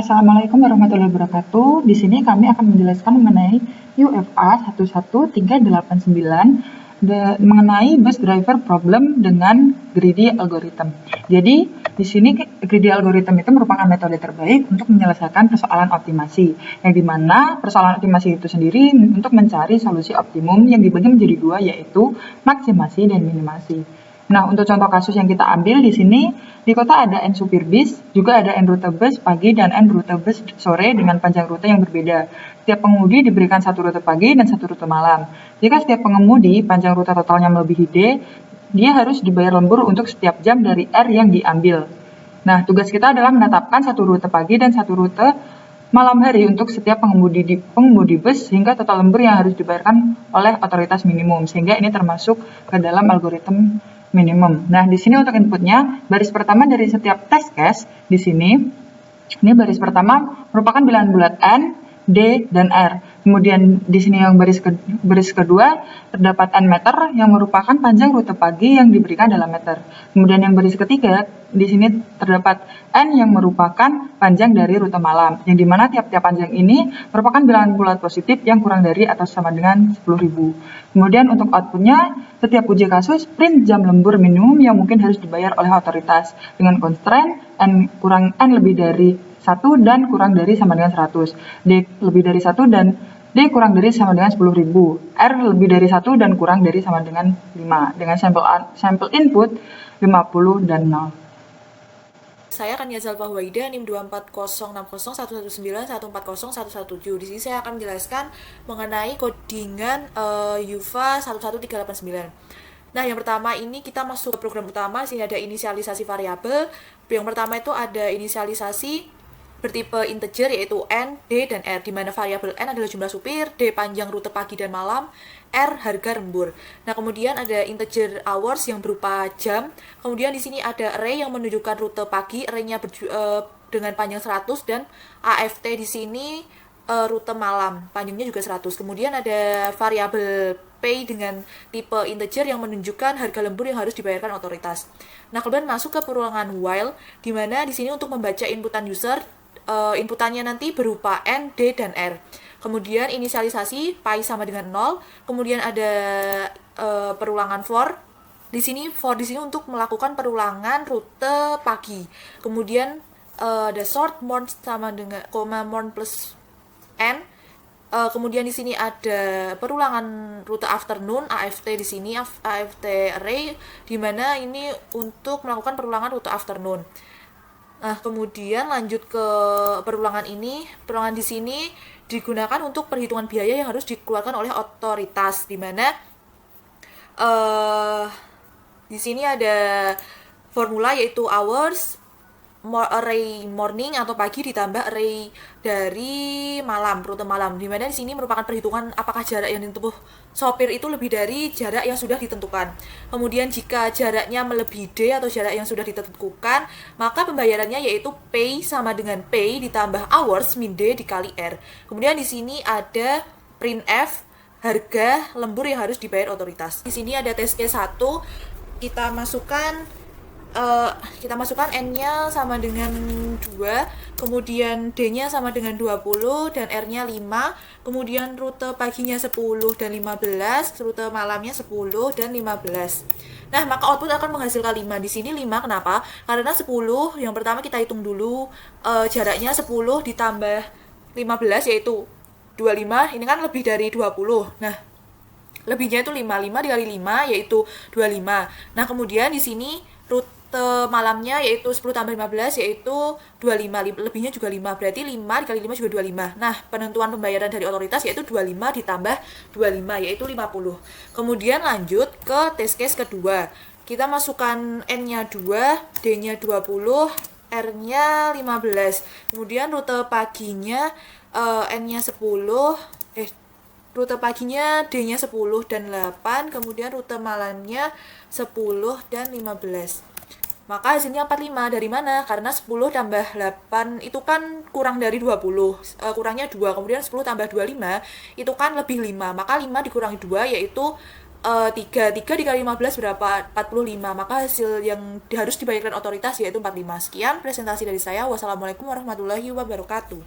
Assalamualaikum warahmatullahi wabarakatuh. Di sini kami akan menjelaskan mengenai UFA 11389 mengenai bus driver problem dengan greedy algorithm. Jadi, di sini greedy algorithm itu merupakan metode terbaik untuk menyelesaikan persoalan optimasi, yang dimana persoalan optimasi itu sendiri untuk mencari solusi optimum yang dibagi menjadi dua, yaitu maksimasi dan minimasi. Nah, untuk contoh kasus yang kita ambil di sini, di kota ada N supir bis, juga ada N rute bus pagi dan N rute bus sore dengan panjang rute yang berbeda. Setiap pengemudi diberikan satu rute pagi dan satu rute malam. Jika setiap pengemudi panjang rute totalnya melebihi D, dia harus dibayar lembur untuk setiap jam dari R yang diambil. Nah, tugas kita adalah menetapkan satu rute pagi dan satu rute malam hari untuk setiap pengemudi bus sehingga total lembur yang harus dibayarkan oleh otoritas minimum, sehingga ini termasuk ke dalam algoritma minimum. Nah, di sini untuk inputnya, baris pertama dari setiap test case di sini, ini baris pertama merupakan bilangan bulat N, D, dan R. Kemudian di sini yang baris kedua terdapat N meter yang merupakan panjang rute pagi yang diberikan dalam meter. Kemudian yang baris ketiga di sini terdapat N yang merupakan panjang dari rute malam, yang dimana tiap-tiap panjang ini merupakan bilangan bulat positif yang kurang dari atau sama dengan 10.000. Kemudian untuk outputnya, setiap uji kasus print jam lembur minimum yang mungkin harus dibayar oleh otoritas dengan constraint N kurang N lebih dari 1 dan kurang dari sama dengan 100, D lebih dari 1 dan D kurang dari sama dengan 10.000, R lebih dari 1 dan kurang dari sama dengan 5, dengan sampel input 50 dan 0. Saya akan Yazal Fahwaida, NIM 240601191401117. Di sini saya akan menjelaskan mengenai codingan UFA 11389. Nah, yang pertama ini kita masuk ke program utama. Sini ada inisialisasi variabel. Yang pertama itu ada inisialisasi bertipe integer yaitu N, D, dan R, di mana variabel N adalah jumlah supir, D panjang rute pagi dan malam, R harga lembur. Nah, kemudian ada integer hours yang berupa jam. Kemudian di sini ada array yang menunjukkan rute pagi, array-nya dengan panjang 100, dan AFT di sini rute malam, panjangnya juga 100. Kemudian ada variabel pay dengan tipe integer yang menunjukkan harga lembur yang harus dibayarkan otoritas. Nah, kemudian masuk ke perulangan while, di mana di sini untuk membaca inputan user, inputannya nanti berupa N, D, dan R. Kemudian inisialisasi pi sama dengan 0. Kemudian ada perulangan for. Di sini for di sini untuk melakukan perulangan rute pagi. Kemudian ada sort morn sama dengan koma morn plus N. Kemudian di sini ada perulangan rute afternoon, AFT di sini AFT array, di mana ini untuk melakukan perulangan rute afternoon. Nah, kemudian lanjut ke perulangan ini. Perulangan di sini digunakan untuk perhitungan biaya yang harus dikeluarkan oleh otoritas, di mana di sini ada formula yaitu hours, array morning atau pagi ditambah array dari malam, rute malam, di mana di sini merupakan perhitungan apakah jarak yang ditempuh sopir itu lebih dari jarak yang sudah ditentukan. Kemudian jika jaraknya melebihi D atau jarak yang sudah ditentukan, maka pembayarannya yaitu pay sama dengan pay ditambah hours min D dikali R. Kemudian di sini ada printf, harga lembur yang harus dibayar otoritas. Di sini ada test case 1, kita masukkan N-nya sama dengan 2, kemudian D-nya sama dengan 20, dan R-nya 5, kemudian rute paginya 10 dan 15, rute malamnya 10 dan 15. Nah, maka output akan menghasilkan 5. Di sini 5 kenapa? Karena 10, yang pertama kita hitung dulu jaraknya 10 ditambah 15 yaitu 25, ini kan lebih dari 20. Nah, lebihnya itu 5 dikali 5 yaitu 25. Nah, kemudian di sini rute malamnya yaitu 10 tambah 15 yaitu 25, lebihnya juga 5, berarti 5 dikali 5 juga 25. Nah, penentuan pembayaran dari otoritas yaitu 25 ditambah 25 yaitu 50. Kemudian lanjut ke test case kedua, kita masukkan N-nya 2, D-nya 20, R-nya 15. Kemudian rute paginya N-nya 10, rute paginya D-nya 10 dan 8, kemudian rute malamnya 10 dan 15. Maka hasilnya 45. Dari mana? Karena 10 tambah 8 itu kan kurang dari 20, kurangnya 2. Kemudian 10 tambah 25 itu kan lebih 5. Maka 5 dikurangi 2 yaitu 3 dikali 15 berapa? 45. Maka hasil yang harus dibayarkan otoritas yaitu 45. Sekian presentasi dari saya. Wassalamualaikum warahmatullahi wabarakatuh.